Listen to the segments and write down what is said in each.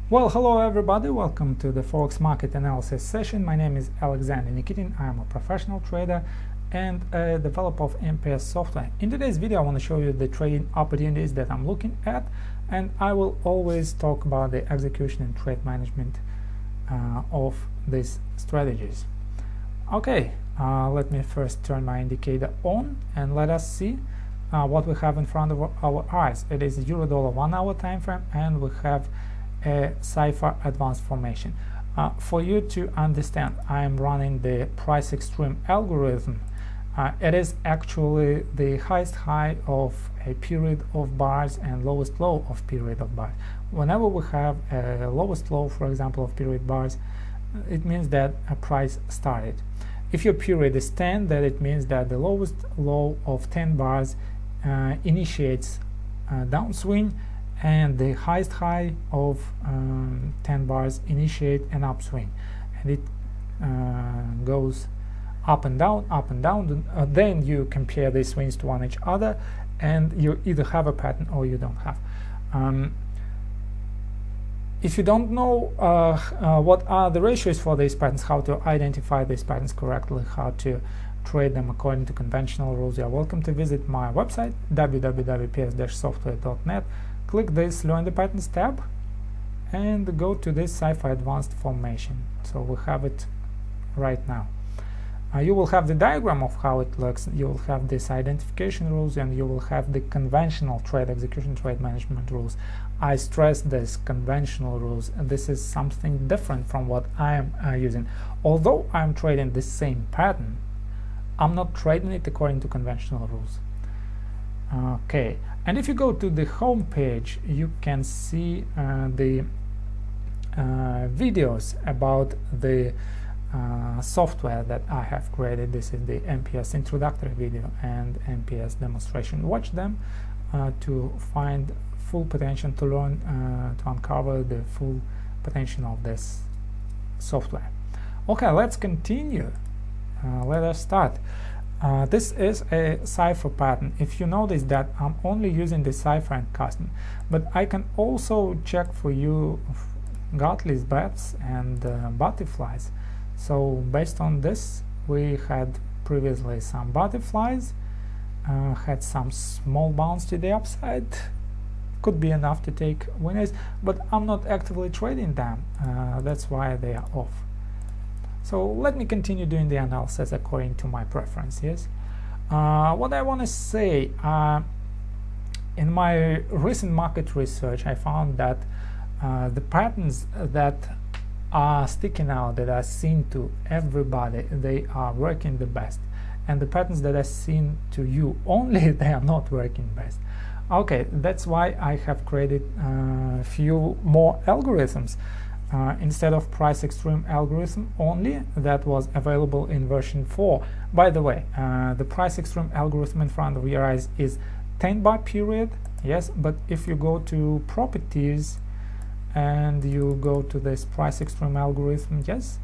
Well, hello everybody, welcome to the Forex market analysis session. My name is Alexander Nikitin. I'm a professional trader and a developer of MPS software. In today's video I want to show you the trading opportunities that I'm looking at, and I will always talk about the execution and trade management of these strategies. Okay, let me first turn my indicator on and let us see what we have in front of our eyes. It is Euro-Dollar 1 hour time frame, and we have a cipher advanced formation. For you to understand, I am running the price extreme algorithm. It is actually the highest high of a period of bars and lowest low of period of bars. Whenever we have a lowest low, for example, of period bars, it means that a price started. If your period is 10, then it means that the lowest low of 10 bars initiates a downswing, and the highest high of 10 bars initiate an upswing, and it goes up and down. Then you compare these swings to each other, and you either have a pattern or you don't have. If you don't know what are the ratios for these patterns, how to identify these patterns correctly, how to trade them according to conventional rules, you are welcome to visit my website www.ps-software.net. Click this Learn the Patterns tab and go to this Cipher Advanced Formation. So we have it right now. You will have the diagram of how it looks, you will have this identification rules, and you will have the conventional trade execution, trade management rules. I stress this conventional rules, and this is something different from what I am using. Although I am trading the same pattern, I'm not trading it according to conventional rules. Okay, and if you go to the home page, you can see the videos about the software that I have created. This is the MPS introductory video and MPS demonstration. Watch them to find full potential, to learn, to uncover the full potential of this software. Okay, let's continue. Let us start. This is a cipher pattern. If you notice that I'm only using the cipher and custom, but I can also check for you Gartley's bets and butterflies. So based on this, we had previously some butterflies, had some small bounce to the upside, could be enough to take winners, but I'm not actively trading them, that's why they are off. So let me continue doing the analysis according to my preferences. What I want to say, in my recent market research, I found that the patterns that are sticking out, that are seen to everybody, they are working the best, and the patterns that are seen to you only, they are not working best. Okay, that's why I have created a few more algorithms. Instead of price extreme algorithm only, that was available in version 4. By the way, the price extreme algorithm in front of your eyes is 10 bar period, yes, but if you go to properties and you go to this price extreme algorithm, yes,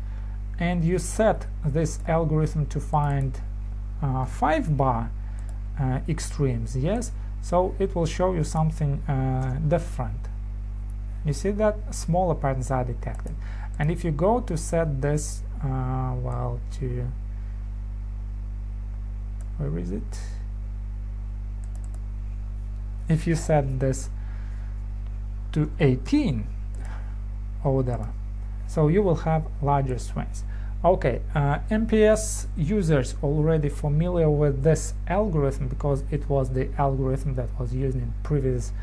and you set this algorithm to find 5 bar extremes, yes, so it will show you something different. You see that smaller patterns are detected, and if you go to set this well, to where is it, if you set this to 18 or whatever, so you will have larger swings. Okay, MPS users already familiar with this algorithm because it was the algorithm that was used in previous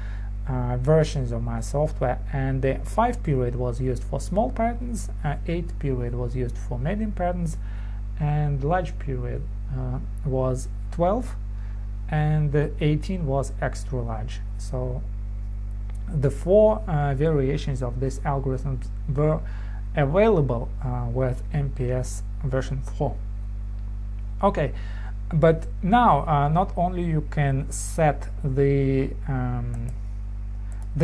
versions of my software, and the 5 period was used for small patterns, 8 period was used for medium patterns, and large period was 12, and the 18 was extra large. So the 4 variations of this algorithm were available with MPS version 4. Okay, but now not only you can set the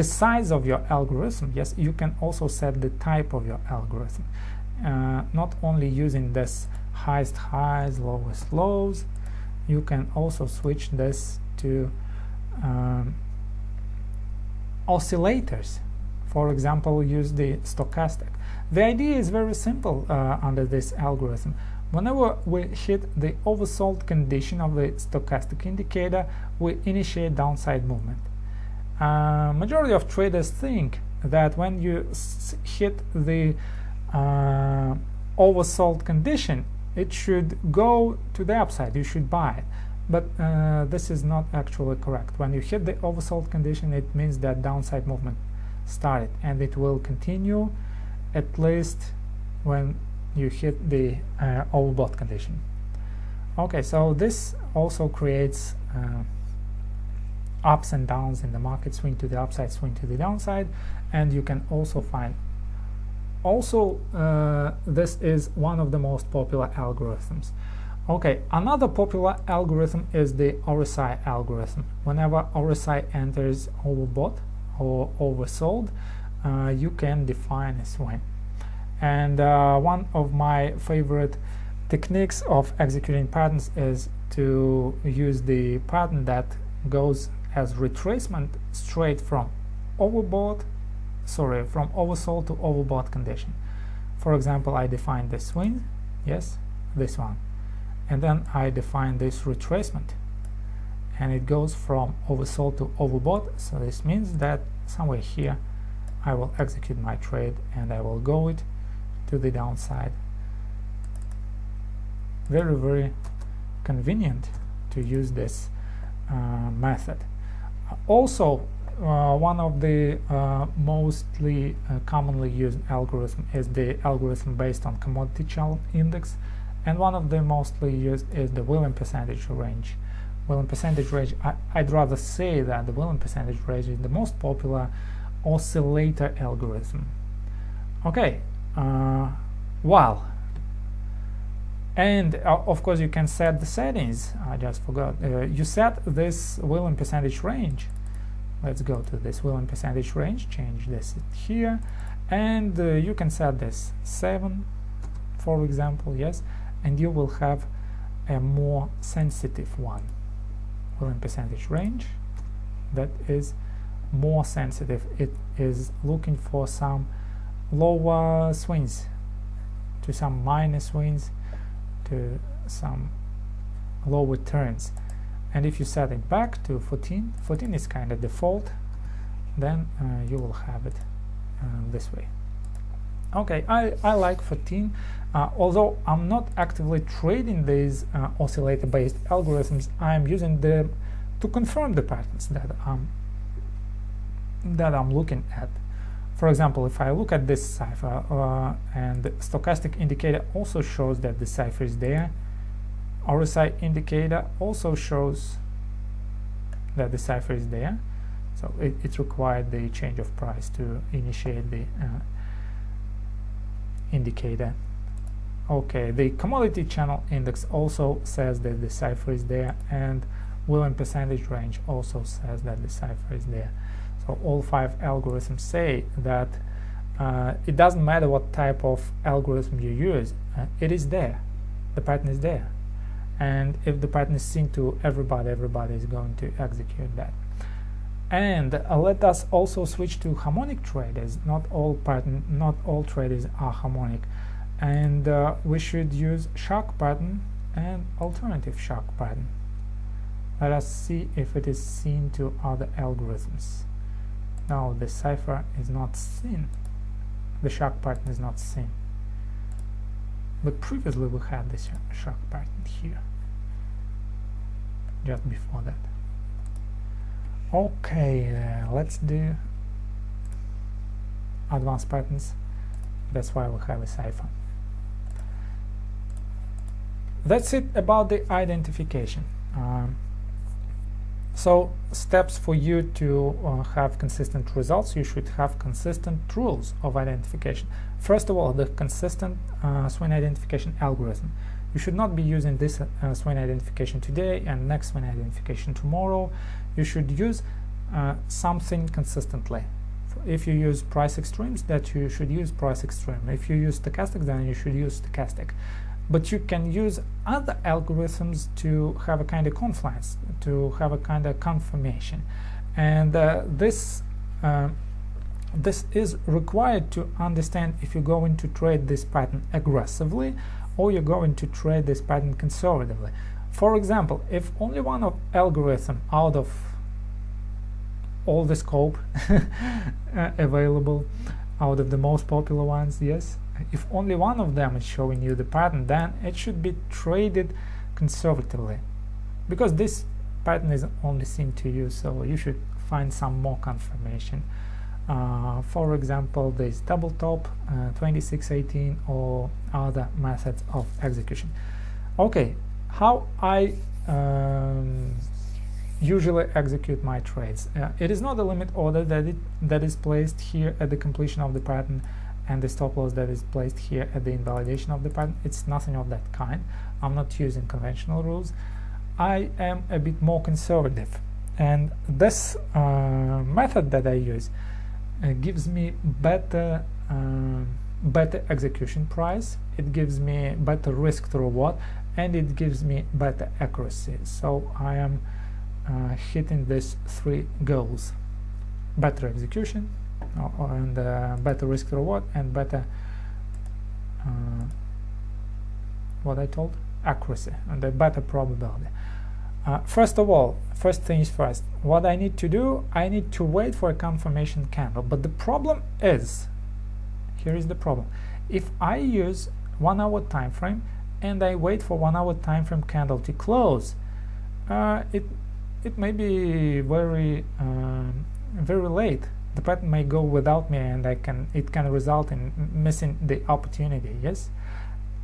size of your algorithm, yes, you can also set the type of your algorithm. Not only using this highest highs, lowest lows, you can also switch this to oscillators. for example, use the stochastic. The idea is very simple under this algorithm. Whenever we hit the oversold condition of the stochastic indicator, we initiate downside movement. Majority of traders think that when you hit the oversold condition, it should go to the upside, you should buy it. But this is not actually correct. When you hit the oversold condition, it means that downside movement started, and it will continue at least when you hit the overbought condition. Okay, so this also creates ups and downs in the market, swing to the upside, swing to the downside, and you can also find this is one of the most popular algorithms. Okay, another popular algorithm is the RSI algorithm. Whenever RSI enters overbought or oversold, you can define a swing. And one of my favorite techniques of executing patterns is to use the pattern that goes as retracement straight from oversold to overbought condition. For example, I define the swing, yes, this one, and then I define this retracement, and it goes from oversold to overbought. So this means that somewhere here I will execute my trade and I will go it to the downside. Very, very convenient to use this method. Also, one of the mostly commonly used algorithm is the algorithm based on commodity channel index, and one of the mostly used is the Williams percentage range. Williams percentage range, I'd rather say that the Williams percentage range is the most popular oscillator algorithm. Okay, well, and of course you can set the settings. I just forgot. You set this Williams percentage range. Let's go to this Williams percentage range, change this here, and you can set this 7, for example, yes, and you will have a more sensitive one. Williams percentage range that is more sensitive. It is looking for some lower swings, to some minor swings, to some lower turns. And if you set it back to 14 is kind of default, then you will have it this way. Okay, I like 14, although I'm not actively trading these oscillator-based algorithms. I'm using them to confirm the patterns that I'm looking at. For example, if I look at this cipher, and the stochastic indicator also shows that the cipher is there, RSI indicator also shows that the cipher is there, so it required the change of price to initiate the indicator. Okay, the commodity channel index also says that the cipher is there, and Williams percentage range also says that the cipher is there. So all 5 algorithms say that it doesn't matter what type of algorithm you use, it is there, the pattern is there, and if the pattern is seen to everybody is going to execute that. And let us also switch to harmonic traders. Not all traders are harmonic, and we should use shock pattern and alternative shock pattern. Let us see if it is seen to other algorithms. Now the cipher is not seen, the shock pattern is not seen, but previously we had this shock pattern here, just before that. Okay, let's do advanced patterns. That's why we have a cipher. That's it about the identification. So steps for you to have consistent results: you should have consistent rules of identification. First of all, the consistent swing identification algorithm. You should not be using this swing identification today and next swing identification tomorrow. You should use something consistently. If you use price extremes, that you should use price extreme. If you use stochastic, then you should use stochastic. But you can use other algorithms to have a kind of confluence, to have a kind of confirmation. And this this is required to understand if you're going to trade this pattern aggressively or you're going to trade this pattern conservatively. For example, if only one of algorithm out of all the scope available, out of the most popular ones, yes, if only one of them is showing you the pattern, then it should be traded conservatively, because this pattern is only seen to you, so you should find some more confirmation. For example, this double top, 2618, or other methods of execution. Okay, how I usually execute my trades. It is not a limit order that is placed here at the completion of the pattern, and the stop loss that is placed here at the invalidation of the pattern. It's nothing of that kind. I'm not using conventional rules. I am a bit more conservative, and this method that I use gives me better execution price, it gives me better risk to reward, and it gives me better accuracy. So I am hitting these three goals: better execution, and better risk to reward, and better what I told, accuracy, and a better probability. First of all, first things first, what I need to do, I need to wait for a confirmation candle. But the problem is, here is the problem: if I use 1 hour time frame and I wait for 1 hour time frame candle to close, it may be very late. The pattern may go without me, and it can result in missing the opportunity. Yes.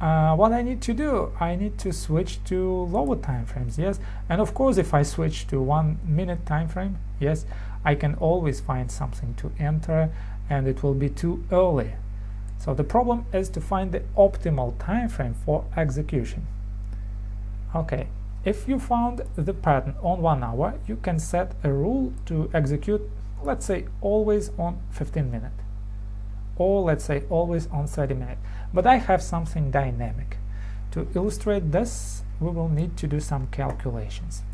What I need to do, I need to switch to lower time frames. Yes, and of course, if I switch to 1 minute time frame, yes, I can always find something to enter, and it will be too early. So the problem is to find the optimal time frame for execution. Okay, if you found the pattern on 1 hour, you can set a rule to execute, let's say, always on 15 minutes, or let's say always on 30 minutes. But I have something dynamic. To illustrate this, we will need to do some calculations.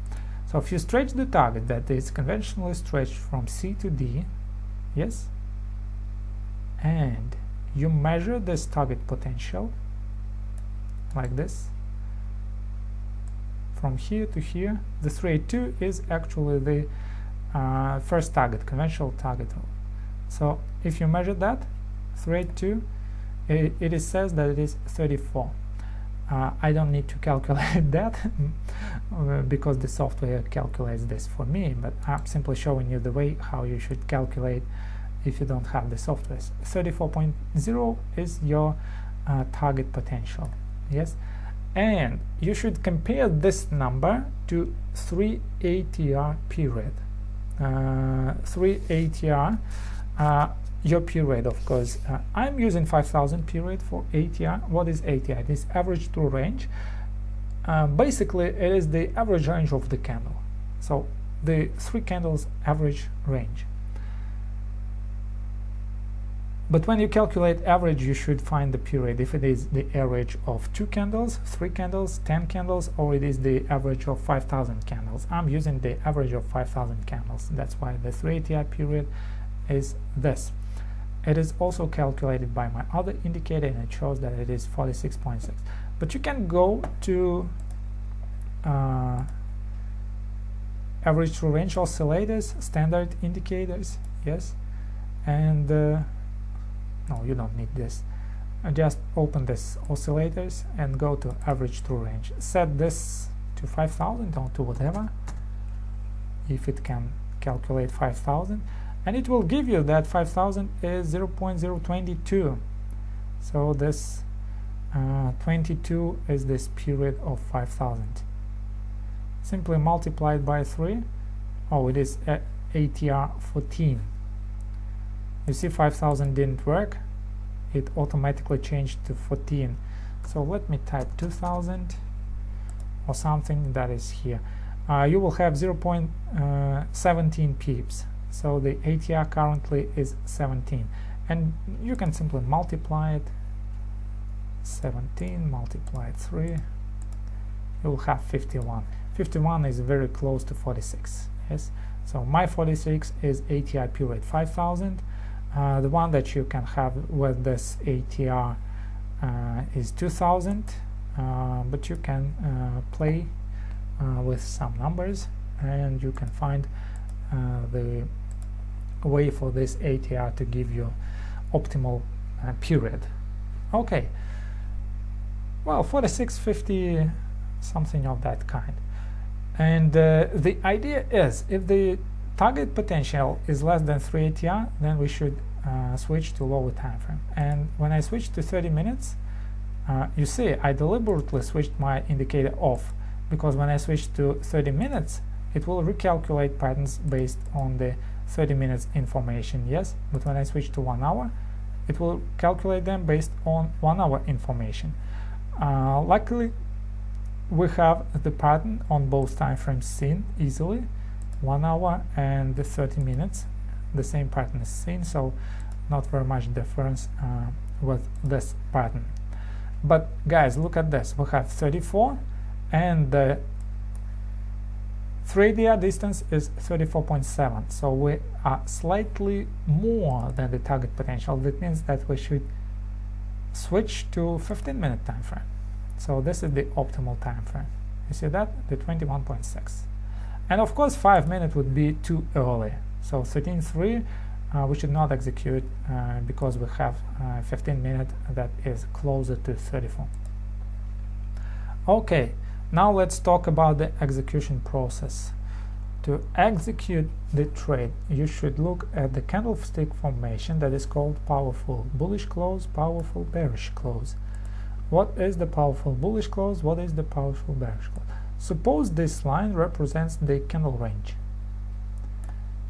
So if you stretch the target that is conventionally stretched from C to D, yes, and you measure this target potential like this, from here to here, the 382 is actually the first target, conventional target rule. So if you measure that, 382, it says that it is 34. I don't need to calculate that because the software calculates this for me, but I'm simply showing you the way how you should calculate if you don't have the software. 34.0 is your target potential. Yes, and you should compare this number to 3 ATR period. 3 ATR, your period, of course. I'm using 5000 period for ATR. What is ATR? It is average true range. Basically, it is the average range of the candle. So the 3 candles average range. But when you calculate average, you should find the period, if it is the average of 2 candles, 3 candles, 10 candles, or it is the average of 5000 candles. I'm using the average of 5000 candles. That's why the 3 ATR period is this. It is also calculated by my other indicator, and it shows that it is 46.6. But you can go to average true range oscillators, standard indicators, yes, and no, you don't need this. Just open this oscillators and go to average true range. Set this to 5000 or to whatever, if it can calculate 5000, and it will give you that 5000 is 0.022. So this 22 is this period of 5000. Simply multiplied by 3. Oh, it is ATR 14. You see, 5000 didn't work. It automatically changed to 14. So let me type 2000 or something that is here. You will have 0.17 pips. So the ATR currently is 17, and you can simply multiply it. 17 multiplied 3, you will have 51. 51 is very close to 46. Yes, so my 46 is ATR period 5000. The one that you can have with this ATR is 2000, but you can play with some numbers, and you can find the way for this ATR to give you optimal period. Okay, well, 4650, something of that kind. And the idea is, if the target potential is less than 3 ATR, then we should switch to lower time frame. And when I switch to 30 minutes, you see I deliberately switched my indicator off, because when I switch to 30 minutes, it will recalculate patterns based on the 30 minutes information, yes, but when I switch to 1 hour, it will calculate them based on 1 hour information. Luckily, we have the pattern on both time frames seen easily, 1 hour and the 30 minutes. The same pattern is seen, so not very much difference with this pattern. But guys, look at this. We have 34, and the 3 ATR distance is 34.7, so we are slightly more than the target potential. That means that we should switch to 15-minute time frame. So this is the optimal time frame. You see that? The 21.6. And of course 5 minutes would be too early. So 13.3 we should not execute because we have 15 minutes that is closer to 34. Okay, now let's talk about the execution process. To execute the trade, you should look at the candlestick formation that is called powerful bullish close, powerful bearish close. What is the powerful bullish close? What is the powerful bearish close? Suppose this line represents the candle range.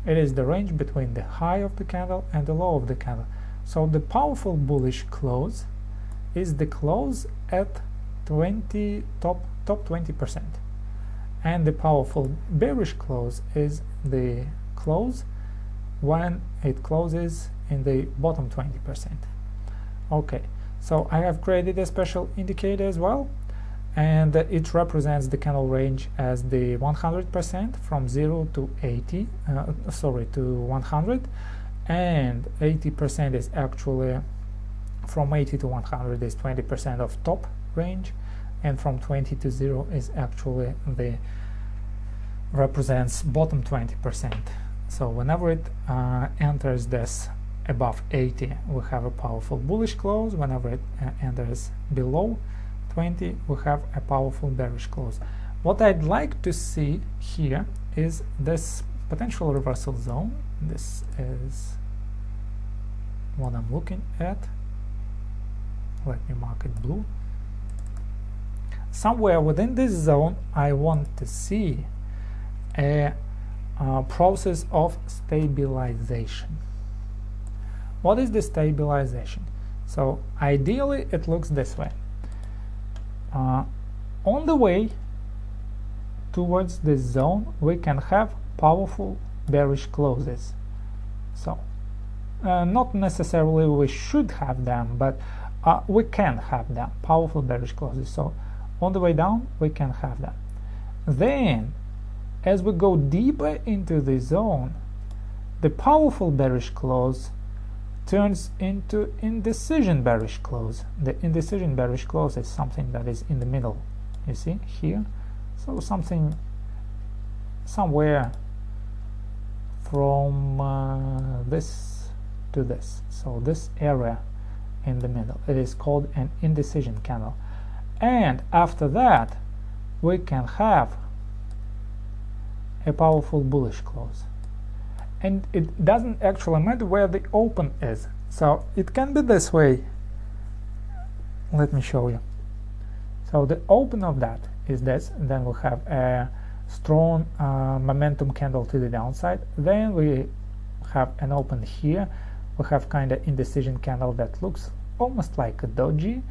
It is the range between the high of the candle and the low of the candle. So the powerful bullish close is the close at top 20%, and the powerful bearish close is the close when it closes in the bottom 20%. Okay, so I have created a special indicator as well, and it represents the candle range as the 100% from 0 to 80, to 100, and 80% is actually from 80 to 100 is 20% of top range, and from 20 to 0 is actually the represents bottom 20%. So whenever it enters this above 80, we have a powerful bullish close. Whenever it enters below 20, we have a powerful bearish close. What I'd like to see here is this potential reversal zone. This is what I'm looking at. Let me mark it blue. Somewhere within this zone, I want to see a process of stabilization. What is the stabilization? So ideally it looks this way. On the way towards this zone, we can have powerful bearish closes. So not necessarily we should have them, but we can have them, powerful bearish closes. So on the way down, we can have them. Then, as we go deeper into the zone, the powerful bearish close turns into indecision bearish close. The indecision bearish close is something that is in the middle, you see here. So something somewhere from this to this. So this area in the middle, it is called an indecision candle. And after that, we can have a powerful bullish close. And it doesn't actually matter where the open is. So it can be this way. Let me show you. So the open of that is this. Then we have a strong momentum candle to the downside. Then we have an open here. We have kind of indecision candle that looks almost like a doji.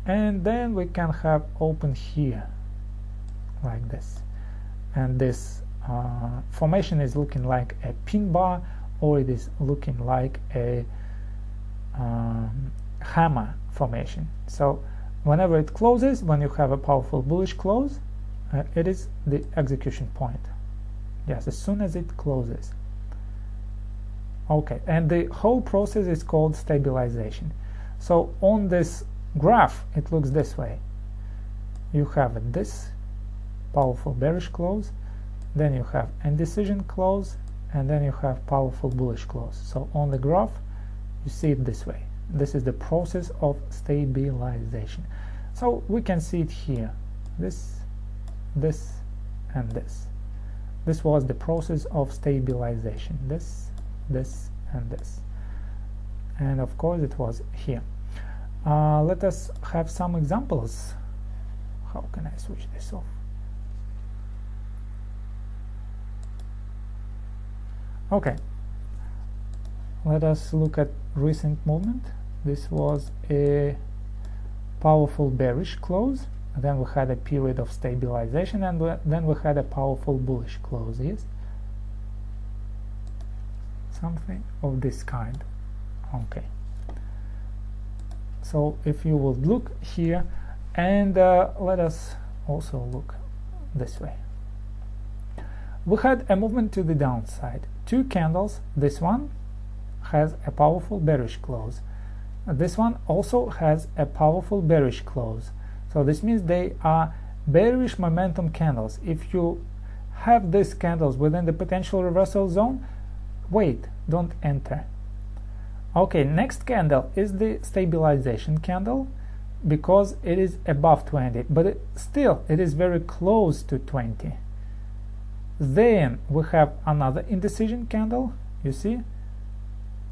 And then we can have open here like this. And this formation is looking like a pin bar, or it is looking like a hammer formation. So whenever it closes, when you have a powerful bullish close, it is the execution point. Yes, as soon as it closes. Okay, and the whole process is called stabilization. So on this graph it looks this way. You have this powerful bearish close, then you have indecision close, and then you have powerful bullish close. So on the graph you see it this way. This is the process of stabilization. So we can see it here, this, and this. This was the process of stabilization, this, and this. And of course it was here. Let us have some examples. How can I switch this off? Okay, let us look at recent movement. This was a powerful bearish close, then we had a period of stabilization, and then we had a powerful bullish close. Yes, something of this kind. Okay, so if you will look here, and let us also look this way. We had a movement to the downside, two candles. This one has a powerful bearish close, this one also has a powerful bearish close. So this means they are bearish momentum candles. If you have these candles within the potential reversal zone, wait, don't enter. Okay, next candle is the stabilization candle, because it is above 20, but still it is very close to 20. Then we have another indecision candle, you see,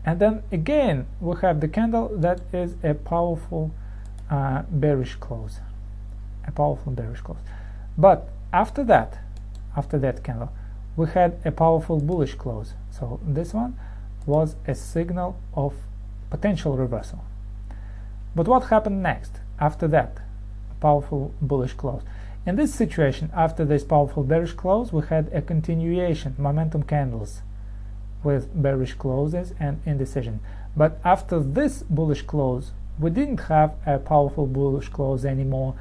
and then again we have the candle that is a powerful bearish close, but after that candle we had a powerful bullish close. So this one was a signal of potential reversal. But what happened next after that powerful bullish close? In this situation, after this powerful bearish close, we had a continuation, momentum candles with bearish closes and indecision. But after this bullish close, we didn't have a powerful bullish close anymore.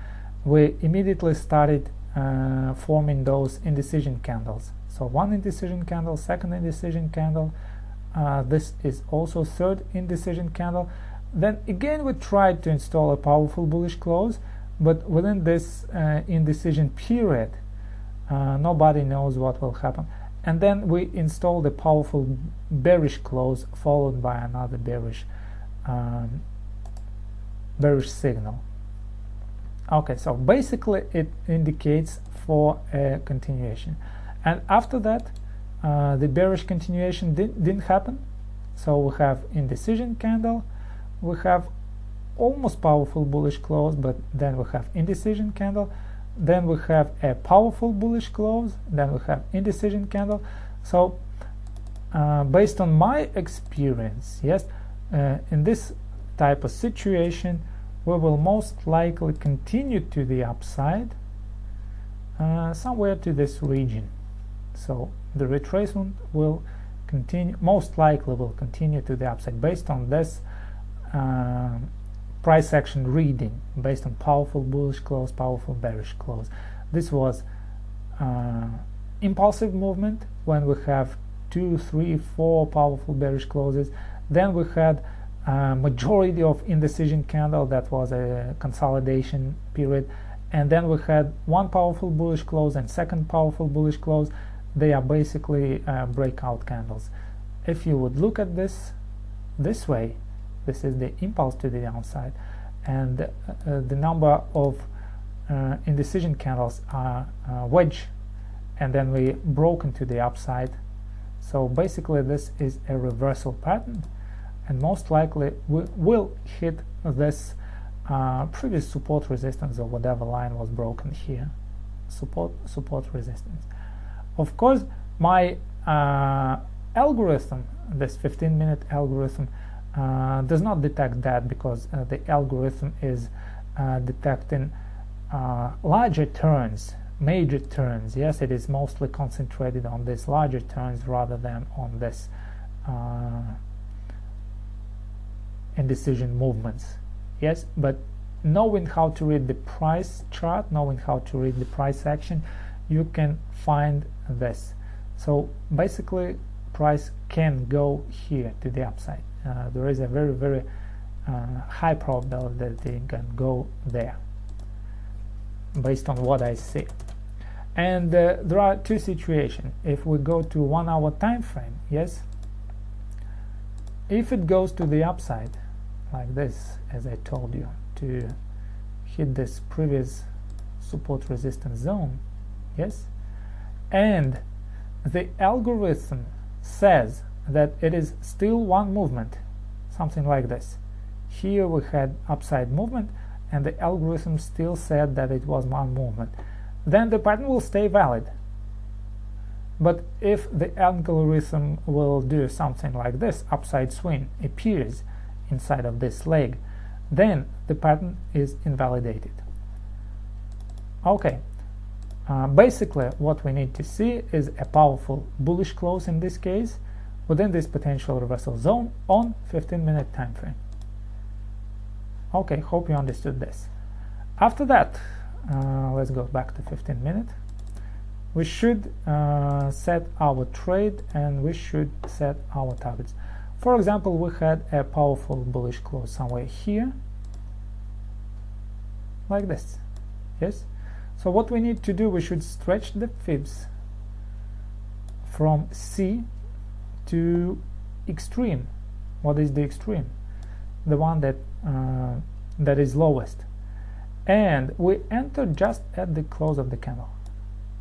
We immediately started forming those indecision candles. So one indecision candle, second indecision candle, this is also third indecision candle. Then again we tried to install a powerful bullish close, but within this indecision period, nobody knows what will happen. And then we installed a powerful bearish close followed by another bearish signal. Okay, so basically it indicates for a continuation. And after that, the bearish continuation didn't happen. So we have indecision candle, we have almost powerful bullish close, but then we have indecision candle, then we have a powerful bullish close, then we have indecision candle. So based on my experience, yes, in this type of situation we will most likely continue to the upside somewhere to this region. So the retracement will continue, most likely will continue to the upside based on this price action reading, based on powerful bullish close, powerful bearish close. This was impulsive movement when we have 2, 3, 4 powerful bearish closes. Then we had majority of indecision candle, that was a consolidation period, and then we had one powerful bullish close and second powerful bullish close. They are basically breakout candles. If you would look at this way, this is the impulse to the downside, and the number of indecision candles are wedge, and then we broke into the upside. So basically this is a reversal pattern, and most likely we will hit this previous support resistance, or whatever line was broken here, support resistance. Of course, my algorithm, this 15-minute algorithm, does not detect that, because the algorithm is detecting larger turns, major turns. Yes, it is mostly concentrated on these larger turns rather than on this indecision movements. Yes, but knowing how to read the price chart, knowing how to read the price action, you can find this. So basically price can go here to the upside. There is a very high probability that it can go there based on what I see. And there are two situations. If we go to 1 hour time frame, yes, if it goes to the upside like this, as I told you, to hit this previous support resistance zone, yes, and the algorithm says that it is still one movement, something like this. Here we had upside movement and the algorithm still said that it was one movement, then the pattern will stay valid. But if the algorithm will do something like this, upside swing appears inside of this leg, then the pattern is invalidated. Okay, basically what we need to see is a powerful bullish close in this case within this potential reversal zone on 15-minute time frame. Okay, hope you understood this. After that, let's go back to 15-minute. We should set our trade and we should set our targets. For example, we had a powerful bullish close somewhere here, like this, yes? So what we need to do, we should stretch the fibs from C to extreme. What is the extreme? The one that that is lowest. And we enter just at the close of the candle,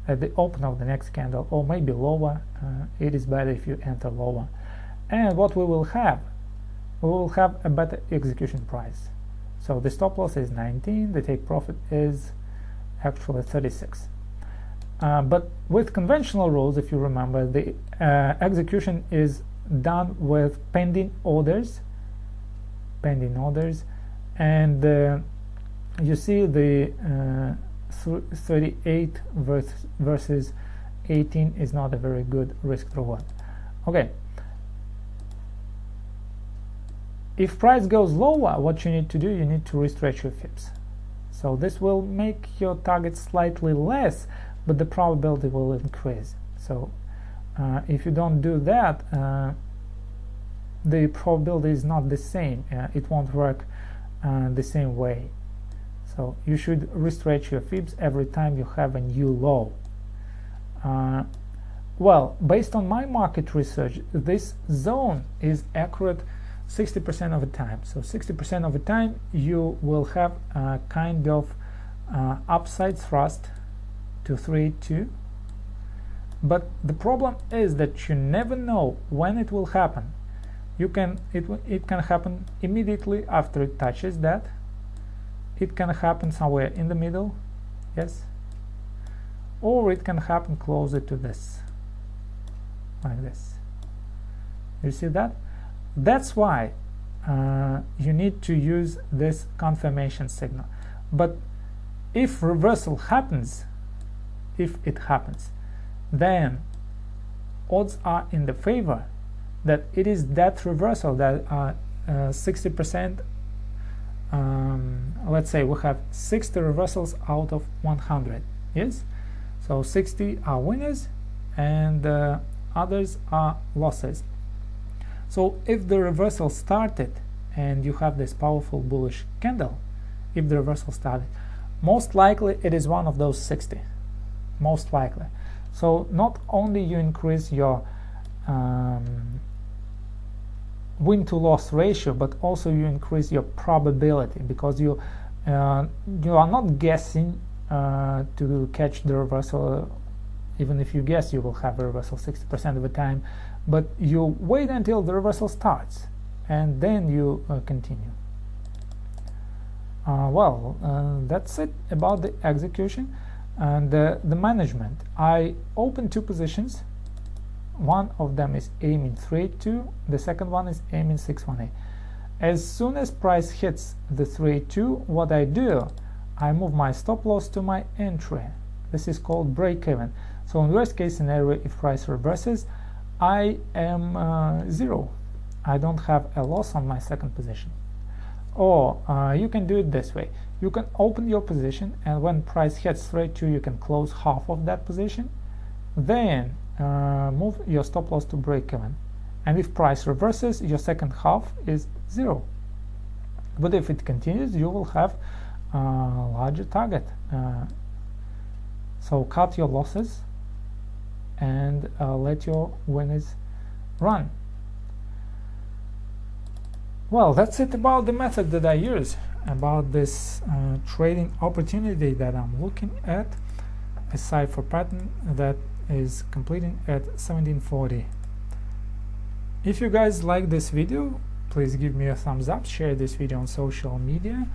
at the open of the next candle, or maybe lower. It is better if you enter lower. And what we will have a better execution price. So the stop loss is 19, the take profit is actually 36. But with conventional rules, if you remember, the execution is done with pending orders, and you see the 38 versus 18 is not a very good risk reward. Okay, if price goes lower, what you need to do, you need to restretch your fibs. So this will make your target slightly less, but the probability will increase. So if you don't do that, the probability is not the same. It won't work the same way. So you should restretch your fibs every time you have a new low. Well, based on my market research, this zone is accurate 60% of the time. So 60% of the time you will have a kind of upside thrust to 3.2, but the problem is that you never know when it will happen. It can happen immediately after it touches that. It can happen somewhere in the middle, yes, or it can happen closer to this, like this. You see that? That's why you need to use this confirmation signal. But if reversal happens, if it happens, then odds are in the favor that it is that reversal that 60%, let's say we have 60 reversals out of 100, yes? So 60 are winners and others are losses. So if the reversal started and you have this powerful bullish candle, if the reversal started, most likely it is one of those 60, most likely. So not only you increase your win to loss ratio, but also you increase your probability, because you are not guessing to catch the reversal. Even if you guess, you will have a reversal 60% of the time, but you wait until the reversal starts and then you continue. That's it about the execution and the management. I opened two positions. One of them is aiming 3.2, the second one is aiming 6.18. As soon as price hits the 3.2, what I do, I move my stop loss to my entry. This is called break even. So in worst case scenario, if price reverses, I am zero. I don't have a loss on my second position. Or you can do it this way. You can open your position, and when price hits 3.2, you can close half of that position. Then move your stop loss to break even, and if price reverses, your second half is 0. But if it continues, you will have a larger target. So cut your losses and let your winners run. Well, that's it about the method that I use, about this trading opportunity that I'm looking at, a cipher pattern that is completing at 1740. If you guys like this video, please give me a thumbs up, share this video on social media.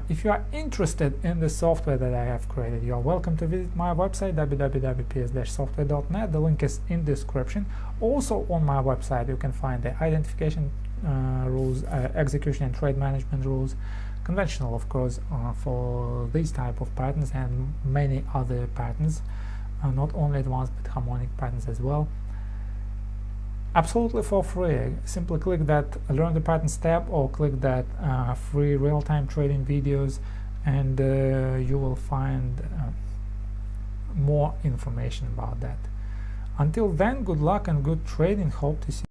If you are interested in the software that I have created, you are welcome to visit my website www.ps-software.net. The link is in description. Also on my website you can find the identification rules, execution and trade management rules, conventional of course for these type of patterns, and many other patterns, not only advanced but harmonic patterns as well, absolutely for free. Simply click that learn the patterns tab or click that free real-time trading videos, and you will find more information about that. Until then, good luck and good trading. Hope to see